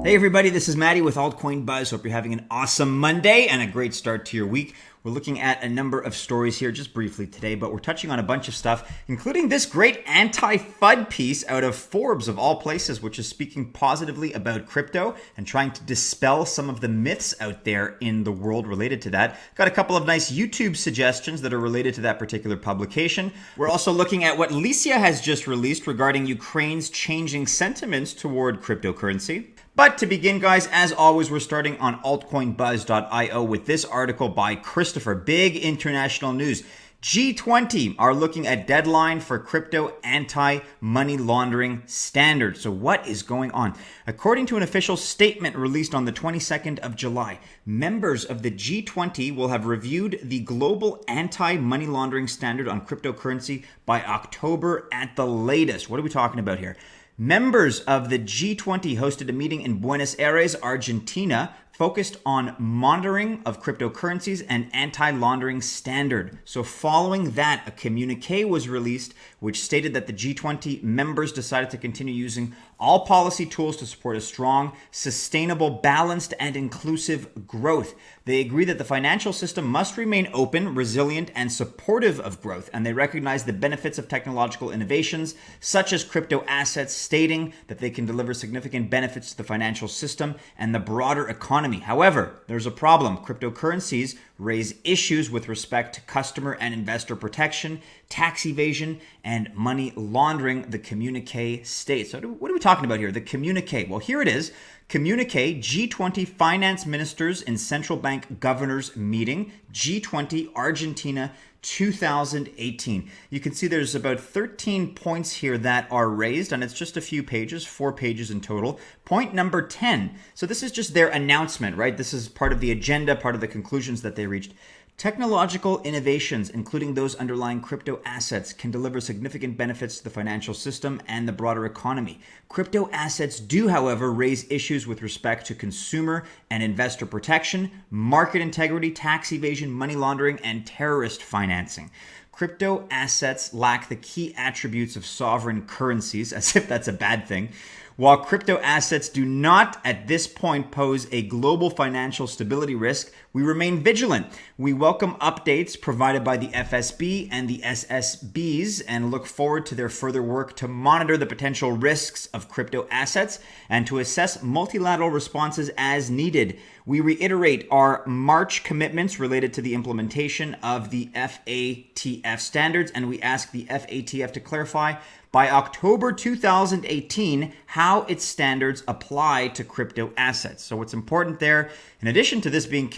Hey everybody, this is Mattie with Altcoin Buzz. Hope you're having an awesome Monday and a great start to your week. We're looking at a number of stories here just briefly today, but we're touching on a bunch of stuff, including this great anti-FUD piece out of Forbes of all places, which is speaking positively about crypto and trying to dispel some of the myths out there in the world related to that. Got a couple of nice YouTube suggestions that are related to that particular publication. We're also looking at what Lysia has just released regarding Ukraine's changing sentiments toward cryptocurrency. But to begin, guys, as always, we're starting on altcoinbuzz.io with this article by Christopher. Big international news. G20 are looking at deadline for crypto anti-money laundering standards. So what is going on? According to an official statement released on the 22nd of July, members of the G20 will have reviewed the global anti-money laundering standard on cryptocurrency by October at the latest. What are we talking about here? Members of the G20 hosted a meeting in Buenos Aires, Argentina, focused on monitoring of cryptocurrencies and anti-laundering standard. So following that, a communique was released which stated that the G20 members decided to continue using all policy tools to support a strong, sustainable, balanced, and inclusive growth. They agree that the financial system must remain open, resilient, and supportive of growth, and they recognize the benefits of technological innovations such as crypto assets, stating that they can deliver significant benefits to the financial system and the broader economy. However, there's a problem. Cryptocurrencies raise issues with respect to customer and investor protection, tax evasion, and money laundering, the communique states. So what are we talking about here? The communique. Well, here it is. Communique, G20 finance ministers and central bank governors meeting, G20 Argentina 2018. You can see there's about 13 points here that are raised, and it's just a few pages, 4 pages in total. Point number 10. So this is just their announcement, right? This is part of the agenda, part of the conclusions that they reached. Technological innovations, including those underlying crypto assets, can deliver significant benefits to the financial system and the broader economy. Crypto assets do, however, raise issues with respect to consumer and investor protection, market integrity, tax evasion, money laundering, and terrorist financing. Crypto assets lack the key attributes of sovereign currencies, as if that's a bad thing. While crypto assets do not at this point pose a global financial stability risk, we remain vigilant. We welcome updates provided by the FSB and the SSBs and look forward to their further work to monitor the potential risks of crypto assets and to assess multilateral responses as needed. We reiterate our March commitments related to the implementation of the FATF standards, and we ask the FATF to clarify by October 2018 how its standards apply to crypto assets. So what's important there, in addition to this being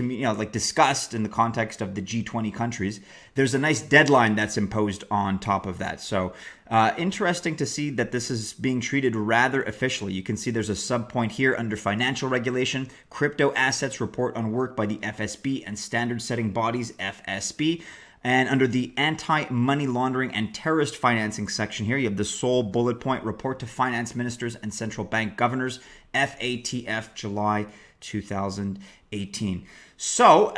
discussed in the context of the G20 countries, there's a nice deadline that's imposed on top of that. So interesting to see that this is being treated rather officially. You can see there's a subpoint here under financial regulation, crypto assets report on work by the FSB and standard setting bodies, FSB. And under the anti-money laundering and terrorist financing section here, you have the sole bullet point, report to finance ministers and central bank governors, FATF, July 2018. So,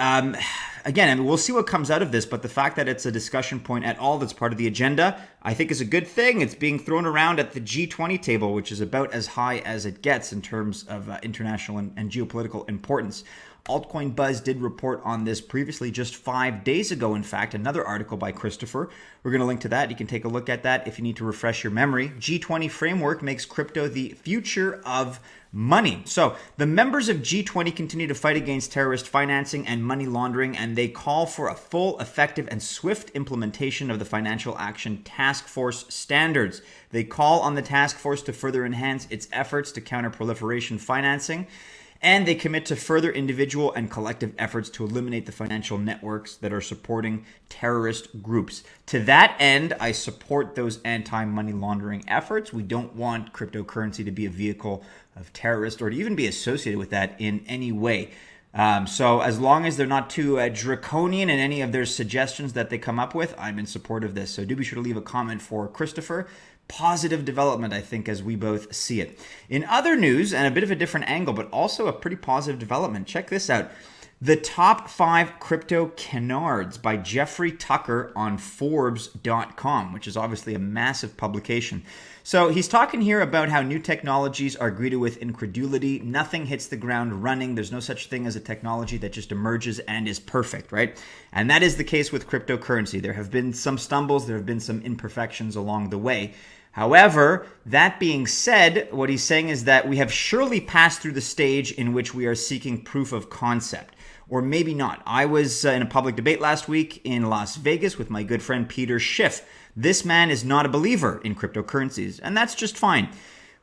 again, we'll see what comes out of this, but the fact that it's a discussion point at all that's part of the agenda, I think is a good thing. It's being thrown around at the G20 table, which is about as high as it gets in terms of international and geopolitical importance. Altcoin Buzz did report on this previously just 5 days ago. In fact, another article by Christopher. We're going to link to that. You can take a look at that if you need to refresh your memory. G20 framework makes crypto the future of money. So the members of G20 continue to fight against terrorist financing and money laundering, and they call for a full, effective, and swift implementation of the Financial Action Task Force standards. They call on the task force to further enhance its efforts to counter proliferation financing, and they commit to further individual and collective efforts to eliminate the financial networks that are supporting terrorist groups. To that end, I support those anti-money laundering efforts. We don't want cryptocurrency to be a vehicle of terrorists or to even be associated with that in any way. So as long as they're not too draconian in any of their suggestions that they come up with, I'm in support of this. So do be sure to leave a comment for Christopher. Positive development, I think, as we both see it. In other news, and a bit of a different angle, but also a pretty positive development, check this out. The Top 5 Crypto Canards by Jeffrey Tucker on Forbes.com, which is obviously a massive publication. So he's talking here about how new technologies are greeted with incredulity. Nothing hits the ground running. There's no such thing as a technology that just emerges and is perfect, right? And that is the case with cryptocurrency. There have been some stumbles, there have been some imperfections along the way. However, that being said, what he's saying is that we have surely passed through the stage in which we are seeking proof of concept. Or maybe not. I was in a public debate last week in Las Vegas with my good friend Peter Schiff. This man is not a believer in cryptocurrencies, and that's just fine.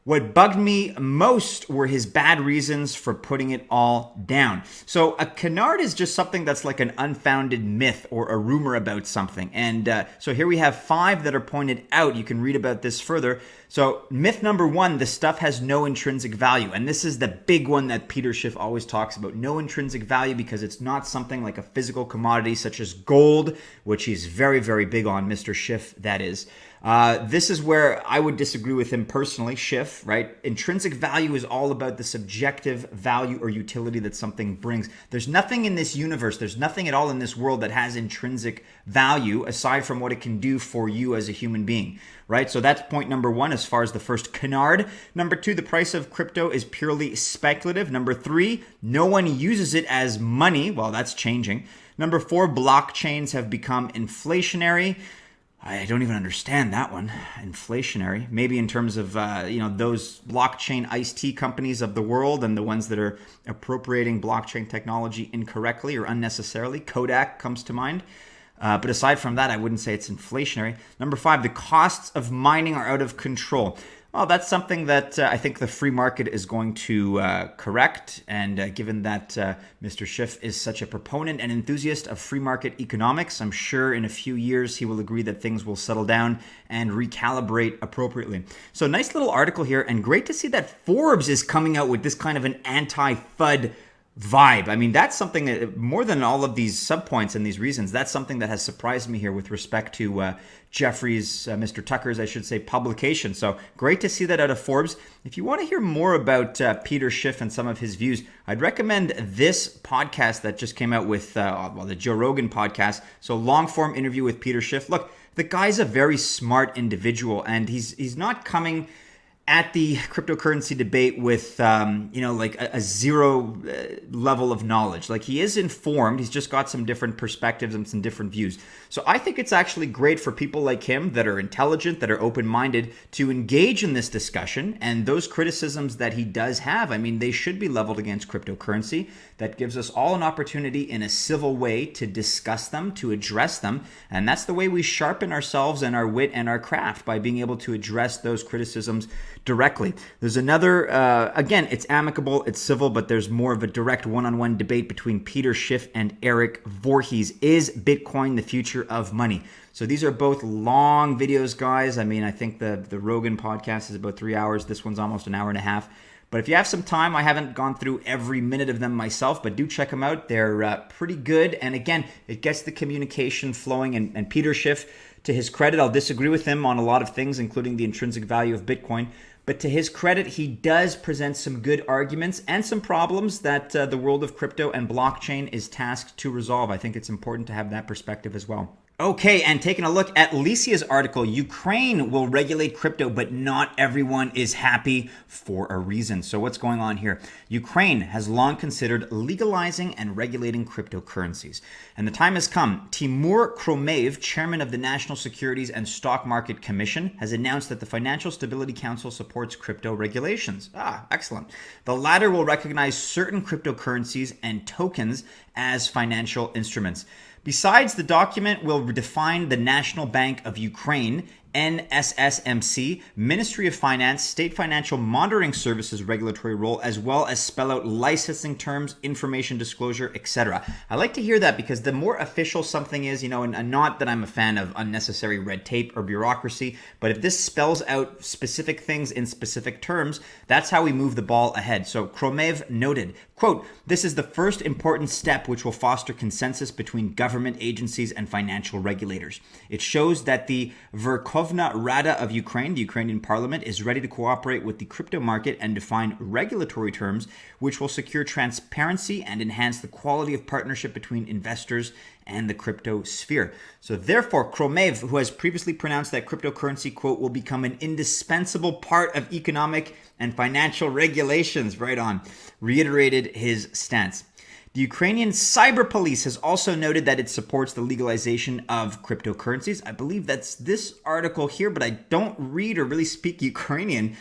What bugged me most were his bad reasons for putting it all down. So a canard is just something that's like an unfounded myth or a rumor about something. And so here we have 5 that are pointed out. You can read about this further. So myth number 1, the stuff has no intrinsic value. And this is the big one that Peter Schiff always talks about. No intrinsic value because it's not something like a physical commodity such as gold, which he's very, very big on, Mr. Schiff, that is. This is where I would disagree with him personally, Schiff, right? Intrinsic value is all about the subjective value or utility that something brings. There's nothing in this universe, there's nothing at all in this world that has intrinsic value aside from what it can do for you as a human being, right? So that's point number 1 as far as the first canard. Number 2, the price of crypto is purely speculative. Number 3, no one uses it as money. Well, that's changing. Number 4, blockchains have become inflationary. I don't even understand that one. Inflationary. Maybe in terms of, those blockchain iced tea companies of the world and the ones that are appropriating blockchain technology incorrectly or unnecessarily. Kodak comes to mind. But aside from that, I wouldn't say it's inflationary. Number 5, the costs of mining are out of control. Well, that's something that I think the free market is going to correct. And given that Mr. Schiff is such a proponent and enthusiast of free market economics, I'm sure in a few years he will agree that things will settle down and recalibrate appropriately. So nice little article here, and great to see that Forbes is coming out with this kind of an anti-FUD vibe. I mean, that's something that, more than all of these subpoints and these reasons, that's something that has surprised me here with respect to Jeffrey's, Mr. Tucker's, I should say, publication. So great to see that out of Forbes. If you want to hear more about Peter Schiff and some of his views, I'd recommend this podcast that just came out with, the Joe Rogan podcast. So long form interview with Peter Schiff. Look, the guy's a very smart individual, and he's not coming at the cryptocurrency debate with, a zero level of knowledge. Like, he is informed. He's just got some different perspectives and some different views. So I think it's actually great for people like him that are intelligent, that are open-minded, to engage in this discussion. And those criticisms that he does have, I mean, they should be leveled against cryptocurrency. That gives us all an opportunity in a civil way to discuss them, to address them. And that's the way we sharpen ourselves and our wit and our craft, by being able to address those criticisms directly. There's another, again, it's amicable, it's civil, but there's more of a direct one-on-one debate between Peter Schiff and Eric Voorhees. Is Bitcoin the future of money? So these are both long videos, guys. I mean, I think the Rogan podcast is about 3 hours. This one's almost an hour and a half. But if you have some time, I haven't gone through every minute of them myself, but do check them out. They're pretty good. And again, it gets the communication flowing. And Peter Schiff, to his credit, I'll disagree with him on a lot of things, including the intrinsic value of Bitcoin. But to his credit, he does present some good arguments and some problems that the world of crypto and blockchain is tasked to resolve. I think it's important to have that perspective as well. Okay, and taking a look at Lisia's article, Ukraine will regulate crypto, but not everyone is happy for a reason. So what's going on here? Ukraine has long considered legalizing and regulating cryptocurrencies. And the time has come. Timur Kromev, chairman of the National Securities and Stock Market Commission, has announced that the Financial Stability Council supports crypto regulations. Excellent. The latter will recognize certain cryptocurrencies and tokens as financial instruments. Besides, the document will define the National Bank of Ukraine, NSSMC, Ministry of Finance, State Financial Monitoring Services regulatory role, as well as spell out licensing terms, information disclosure, etc. I like to hear that, because the more official something is, and not that I'm a fan of unnecessary red tape or bureaucracy, but if this spells out specific things in specific terms, that's how we move the ball ahead. So Kromev noted, quote, "This is the first important step which will foster consensus between government agencies and financial regulators. It shows that the Verkhovna Verkhovna Rada of Ukraine, the Ukrainian parliament, is ready to cooperate with the crypto market and define regulatory terms which will secure transparency and enhance the quality of partnership between investors and the crypto sphere. So therefore, Kromev, who has previously pronounced that cryptocurrency, quote, will become an indispensable part of economic and financial regulations, right on, reiterated his stance. The Ukrainian cyber police has also noted that it supports the legalization of cryptocurrencies. I believe that's this article here, but I don't read or really speak Ukrainian.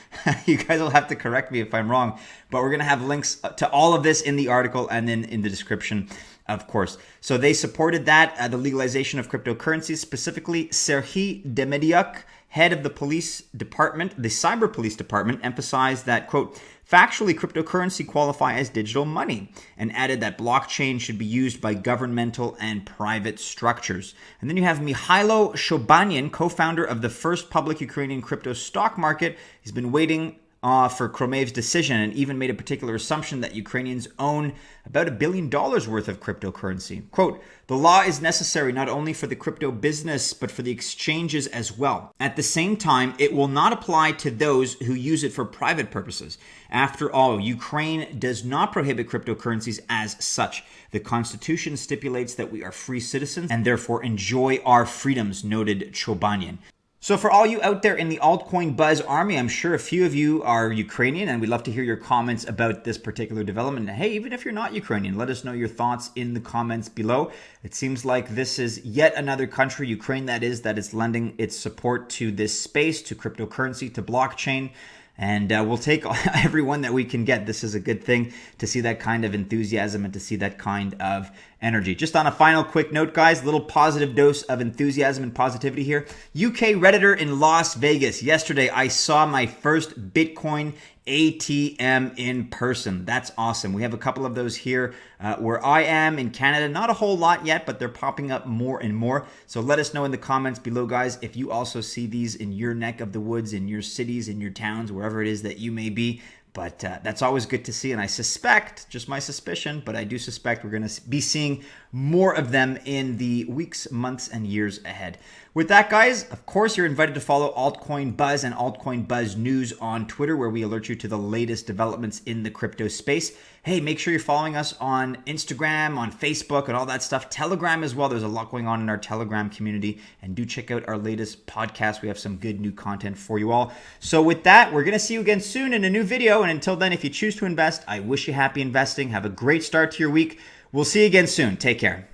You guys will have to correct me if I'm wrong, but we're going to have links to all of this in the article and then in the description, of course. So they supported that, the legalization of cryptocurrencies, specifically Serhiy Demediuk, head of the police department, the cyber police department, emphasized that, quote, factually, cryptocurrency qualify as digital money, and added that blockchain should be used by governmental and private structures. And then you have Mikhailo Shobanyan, co-founder of the first public Ukrainian crypto stock market. He's been waiting for Kromev's decision and even made a particular assumption that Ukrainians own about $1 billion worth of cryptocurrency. Quote, the law is necessary not only for the crypto business, but for the exchanges as well. At the same time, it will not apply to those who use it for private purposes. After all, Ukraine does not prohibit cryptocurrencies as such. The Constitution stipulates that we are free citizens and therefore enjoy our freedoms, noted Chobanyan. So for all you out there in the altcoin buzz army, I'm sure a few of you are Ukrainian, and we'd love to hear your comments about this particular development. And hey, even if you're not Ukrainian, let us know your thoughts in the comments below. It seems like this is yet another country, Ukraine that is lending its support to this space, to cryptocurrency, to blockchain. And we'll take everyone that we can get. This is a good thing to see that kind of enthusiasm and to see that kind of energy. Just on a final quick note, guys, a little positive dose of enthusiasm and positivity here. UK Redditor in Las Vegas. Yesterday, I saw my first Bitcoin ATM in person. That's awesome. We have a couple of those here where I am in Canada. Not a whole lot yet, but they're popping up more and more. So let us know in the comments below, guys, if you also see these in your neck of the woods, in your cities, in your towns, wherever it is that you may be. But that's always good to see. And I suspect, just my suspicion, but I do suspect we're going to be seeing more of them in the weeks, months, and years ahead. With that, guys, of course, you're invited to follow Altcoin Buzz and Altcoin Buzz News on Twitter, where we alert you to the latest developments in the crypto space. Hey, make sure you're following us on Instagram, on Facebook, and all that stuff. Telegram as well. There's a lot going on in our Telegram community. And do check out our latest podcast. We have some good new content for you all. So with that, we're going to see you again soon in a new video. And until then, if you choose to invest, I wish you happy investing. Have a great start to your week. We'll see you again soon. Take care.